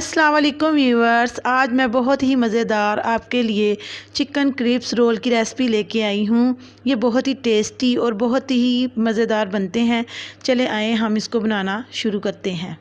अस्सलाम वालेकुम व्यूअर्स, आज मैं बहुत ही मज़ेदार आपके लिए चिकन क्रिप्स रोल की रेसिपी लेके आई हूँ। ये बहुत ही टेस्टी और बहुत ही मज़ेदार बनते हैं। चले आए हम इसको बनाना शुरू करते हैं।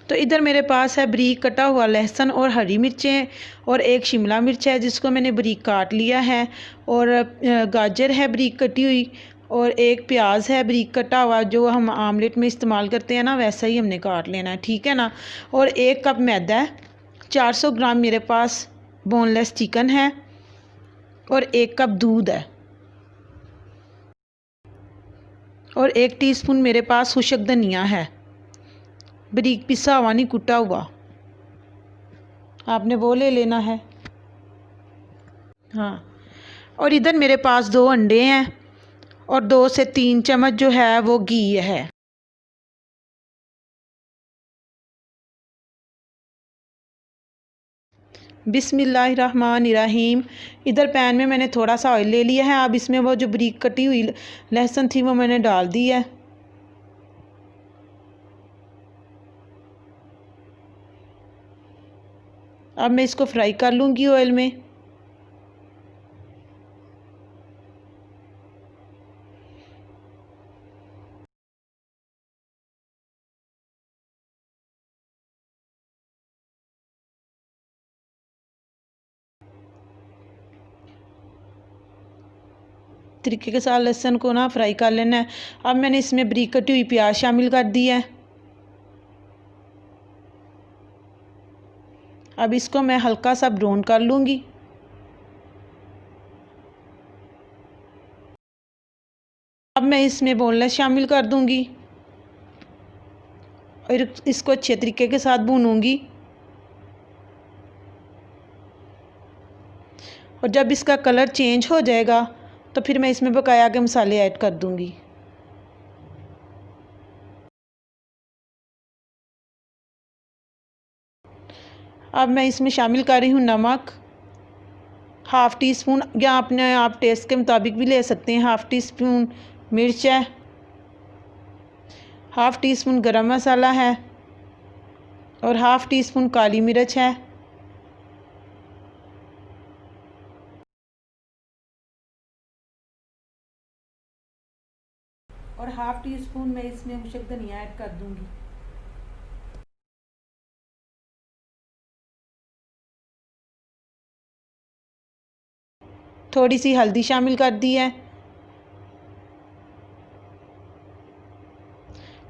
तो इधर मेरे पास है बारीक कटा हुआ लहसुन और हरी मिर्चें और एक शिमला मिर्च है जिसको मैंने बारीक काट लिया है, और गाजर है बारीक कटी हुई, और एक प्याज है बारीक कटा हुआ जो हम आमलेट में इस्तेमाल करते हैं ना, वैसा ही हमने काट लेना है, ठीक है ना। और एक कप मैदा है, 400 ग्राम मेरे पास बोनलेस चिकन है, और एक कप दूध है, और 1 टीस्पून मेरे पास खुशक धनिया है, बारीक पिसा हुआ नहीं कुटा हुआ, आपने वो ले लेना है। हाँ, और इधर मेरे पास 2 अंडे हैं और 2 से 3 चम्मच जो है वो घी है। बिस्मिल्लाहिर्रहमानिर्रहीम। इधर पैन में मैंने थोड़ा सा ऑयल ले लिया है। अब इसमें वो जो बारीक कटी हुई लहसुन थी वो मैंने डाल दी है। अब मैं इसको फ्राई कर लूँगी ऑयल में। तरीके के साथ लहसुन को ना फ्राई कर लेना है। अब मैंने इसमें बारीक कटी हुई प्याज शामिल कर दी है। अब इसको मैं हल्का सा ब्राउन कर लूँगी। अब मैं इसमें बोनलेस शामिल कर दूँगी और इसको अच्छे तरीके के साथ भूनूँगी। और जब इसका कलर चेंज हो जाएगा तो फिर मैं इसमें बकाया के मसाले ऐड कर दूँगी। अब मैं इसमें शामिल कर रही हूँ नमक, हाफ़ टी स्पून, या अपने आप टेस्ट के मुताबिक भी ले सकते हैं। हाफ़ टी स्पून मिर्च है, हाफ़ टी स्पून गरम मसाला है, और हाफ़ टी स्पून काली मिर्च है, और हाफ़ टी स्पून मैं इसमें खुशक धनिया ऐड कर दूँगी। थोड़ी सी हल्दी शामिल कर दी है,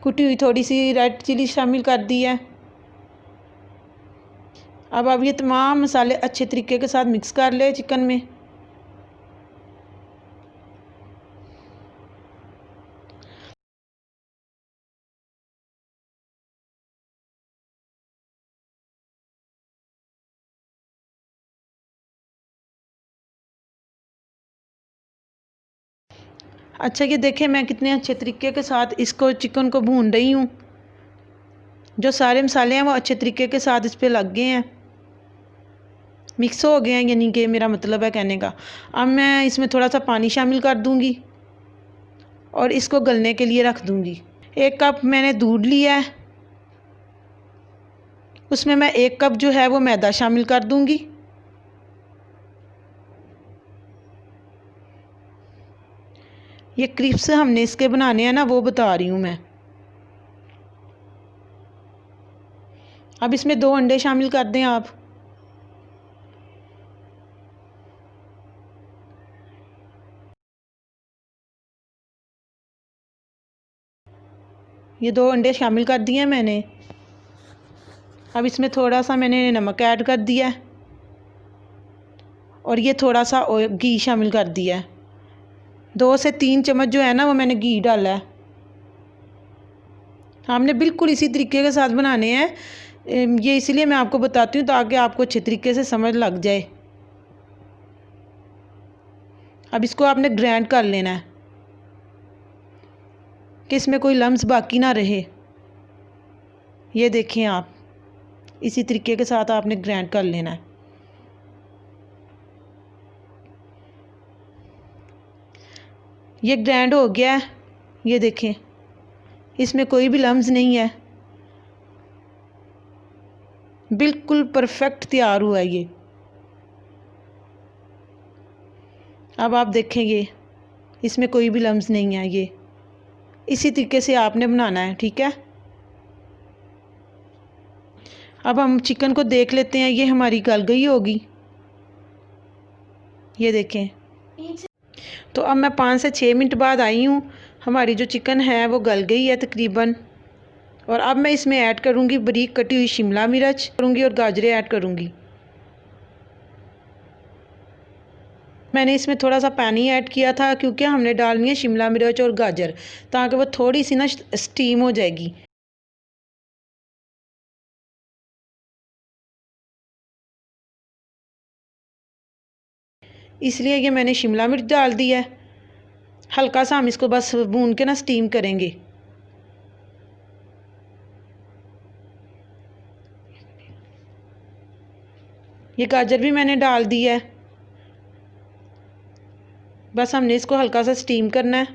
कुटी हुई थोड़ी सी रेड चिली शामिल कर दी है। अब ये तमाम मसाले अच्छे तरीके के साथ मिक्स कर ले चिकन में। अच्छा, ये देखें मैं कितने अच्छे तरीके के साथ इसको चिकन को भून रही हूँ। जो सारे मसाले हैं वो अच्छे तरीके के साथ इस पे लग गए हैं, मिक्स हो गए हैं, यानी कि मेरा मतलब है कहने का। अब मैं इसमें थोड़ा सा पानी शामिल कर दूँगी और इसको गलने के लिए रख दूँगी। 1 कप मैंने दूध लिया है, उसमें मैं 1 कप जो है वो मैदा शामिल कर दूँगी। ये क्रिप्स हमने इसके बनाने हैं ना, वो बता रही हूँ मैं। अब इसमें 2 अंडे शामिल कर दें आप। ये 2 अंडे शामिल कर दिए मैंने। अब इसमें थोड़ा सा मैंने नमक ऐड कर दिया है, और ये थोड़ा सा घी शामिल कर दिया है। 2 से 3 चम्मच जो है ना वो मैंने घी डाला है। हमने बिल्कुल इसी तरीके के साथ बनाने हैं। ये इसलिए मैं आपको बताती हूँ ताकि आपको अच्छे तरीके से समझ लग जाए। अब इसको आपने ग्राइंड कर लेना है कि इसमें कोई लम्स बाकी ना रहे। ये देखें आप, इसी तरीके के साथ आपने ग्राइंड कर लेना है। ये ग्रैंड हो गया है, ये देखें, इसमें कोई भी लम्स नहीं है, बिल्कुल परफेक्ट तैयार हुआ है ये। अब आप देखेंगे इसमें कोई भी लम्स नहीं है। ये इसी तरीके से आपने बनाना है, ठीक है। अब हम चिकन को देख लेते हैं, ये हमारी गल गई होगी, ये देखें। तो अब मैं 5 से 6 मिनट बाद आई हूँ, हमारी जो चिकन है वो गल गई है तकरीबन। और अब मैं इसमें ऐड करूँगी बारीक कटी हुई शिमला मिर्च करूँगी और गाजरें ऐड करूँगी। मैंने इसमें थोड़ा सा पानी ऐड किया था क्योंकि हमने डालनी है शिमला मिर्च और गाजर, ताकि वो थोड़ी सी ना स्टीम हो जाएगी। इसलिए ये मैंने शिमला मिर्च डाल दी है। हल्का सा हम इसको बस भून के ना स्टीम करेंगे। ये गाजर भी मैंने डाल दी है, बस हमने इसको हल्का सा स्टीम करना है।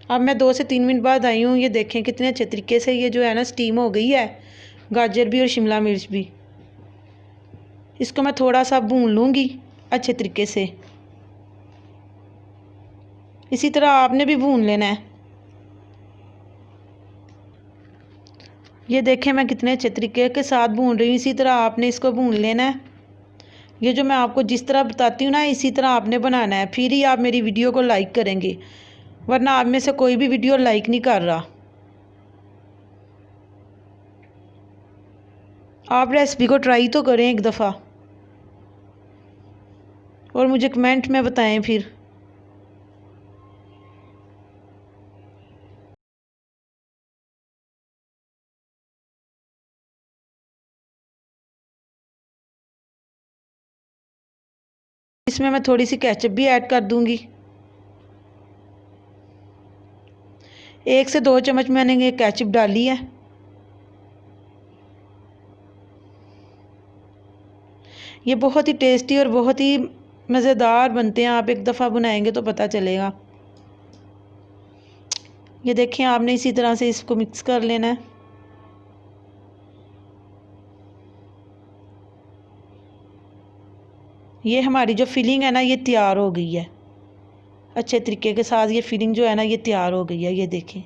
अब मैं 2 से 3 मिनट बाद आई हूँ, ये देखें कितने अच्छे तरीके से ये जो है ना स्टीम हो गई है, गाजर भी और शिमला मिर्च भी। इसको मैं थोड़ा सा भून लूँगी अच्छे तरीके से। इसी तरह आपने भी भून लेना है। ये देखें मैं कितने अच्छे तरीके के साथ भून रही हूँ, इसी तरह आपने इसको भून लेना है। ये जो मैं आपको जिस तरह बताती हूँ ना, इसी तरह आपने बनाना है, फिर ही आप मेरी वीडियो को लाइक करेंगे, वरना आप में से कोई भी वीडियो लाइक नहीं कर रहा। आप रेसिपी को ट्राई तो करें एक दफ़ा और मुझे कमेंट में बताएं फिर। इसमें मैं थोड़ी सी केचप भी ऐड कर दूंगी। 1 से 2 चम्मच मैंने ये केचप डाली है। ये बहुत ही टेस्टी और बहुत ही मज़ेदार बनते हैं, आप एक दफ़ा बनाएंगे तो पता चलेगा। ये देखें आपने इसी तरह से इसको मिक्स कर लेना है। ये हमारी जो फिलिंग है ना ये तैयार हो गई है अच्छे तरीके के साथ। ये फिलिंग जो है ना ये तैयार हो गई है, ये देखें।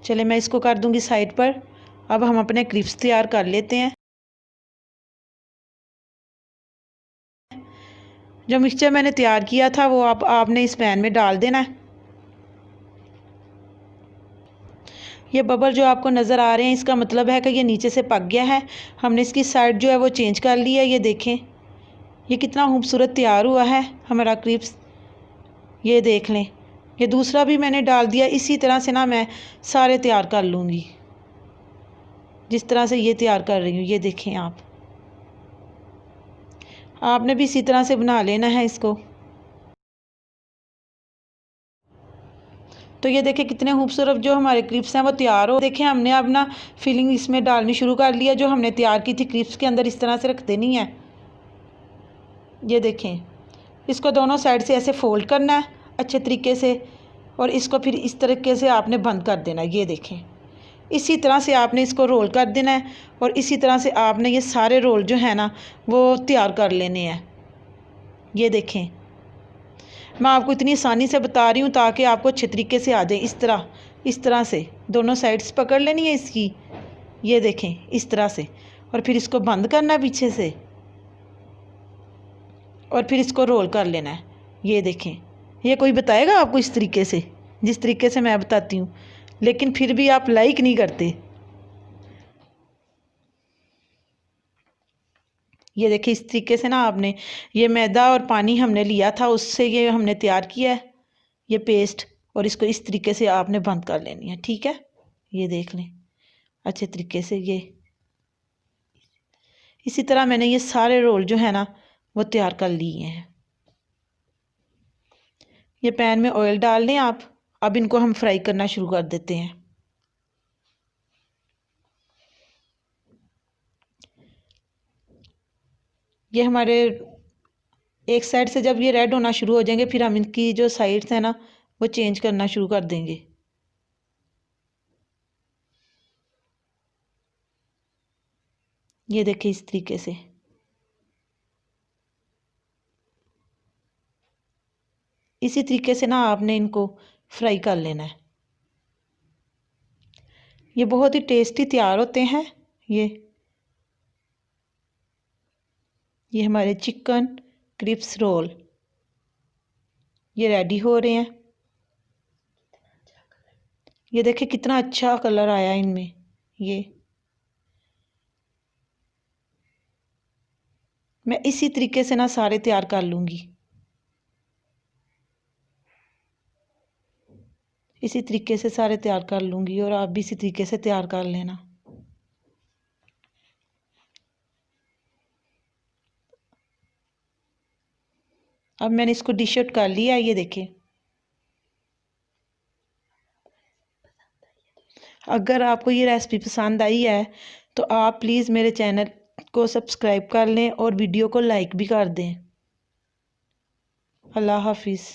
चले मैं इसको कर दूंगी साइड पर। अब हम अपने क्रिस्प्स तैयार कर लेते हैं। जो मिक्सचर मैंने तैयार किया था वो आपने इस पैन में डाल देना है। ये बबल जो आपको नज़र आ रहे हैं, इसका मतलब है कि ये नीचे से पक गया है। हमने इसकी साइड जो है वो चेंज कर ली है। ये देखें ये कितना खूबसूरत तैयार हुआ है हमारा क्रिस्प्स, ये देख लें। ये दूसरा भी मैंने डाल दिया। इसी तरह से ना मैं सारे तैयार कर लूँगी, जिस तरह से ये तैयार कर रही हूँ। ये देखें आपने भी इसी तरह से बना लेना है इसको। तो ये देखें कितने खूबसूरत जो हमारे क्रिस्प्स हैं वो तैयार हो। देखें हमने अब ना फिलिंग इसमें डालनी शुरू कर लिया, जो हमने तैयार की थी क्रिस्प्स के अंदर, इस तरह से रख देनी है। ये देखें इसको दोनों साइड से ऐसे फोल्ड करना है अच्छे तरीके से, और इसको फिर इस तरीके से आपने बंद कर देना है। ये देखें इसी तरह से आपने इसको रोल कर देना है, और इसी तरह से आपने ये सारे रोल जो है ना वो तैयार कर लेने हैं। ये देखें मैं आपको इतनी आसानी से बता रही हूँ ताकि आपको अच्छे तरीके से आ जाए। इस तरह से दोनों साइड्स पकड़ लेनी है इसकी। ये देखें इस तरह से, और फिर इसको बंद करना है पीछे से, और फिर इसको रोल कर लेना है। ये देखें ये कोई बताएगा आपको इस तरीके से, जिस तरीके से मैं बताती हूँ, लेकिन फिर भी आप लाइक नहीं करते। ये देखिए इस तरीके से ना आपने, ये मैदा और पानी हमने लिया था उससे ये हमने तैयार किया है ये पेस्ट, और इसको इस तरीके से आपने बंद कर लेनी है, ठीक है। ये देख लें अच्छे तरीके से। ये इसी तरह मैंने ये सारे रोल जो है ना वो तैयार कर लिए हैं। ये पैन में ऑयल डाल लें आप। अब इनको हम फ्राई करना शुरू कर देते हैं। ये हमारे एक साइड से जब ये रेड होना शुरू हो जाएंगे फिर हम इनकी जो साइड्स हैं ना वो चेंज करना शुरू कर देंगे। ये देखिए इस तरीके से। इसी तरीके से ना आपने इनको फ्राई कर लेना है। ये बहुत ही टेस्टी तैयार होते हैं। ये हमारे चिकन क्रिप्स रोल ये रेडी हो रहे हैं। ये देखिए कितना अच्छा कलर आया इनमें। ये मैं इसी तरीके से ना सारे तैयार कर लूँगी। इसी तरीके से सारे तैयार कर लूँगी और आप भी इसी तरीके से तैयार कर लेना। अब मैंने इसको डिश आउट कर लिया है। ये देखें। अगर आपको ये रेसिपी पसंद आई है तो आप प्लीज़ मेरे चैनल को सब्सक्राइब कर लें और वीडियो को लाइक भी कर दें। अल्लाह हाफिज़।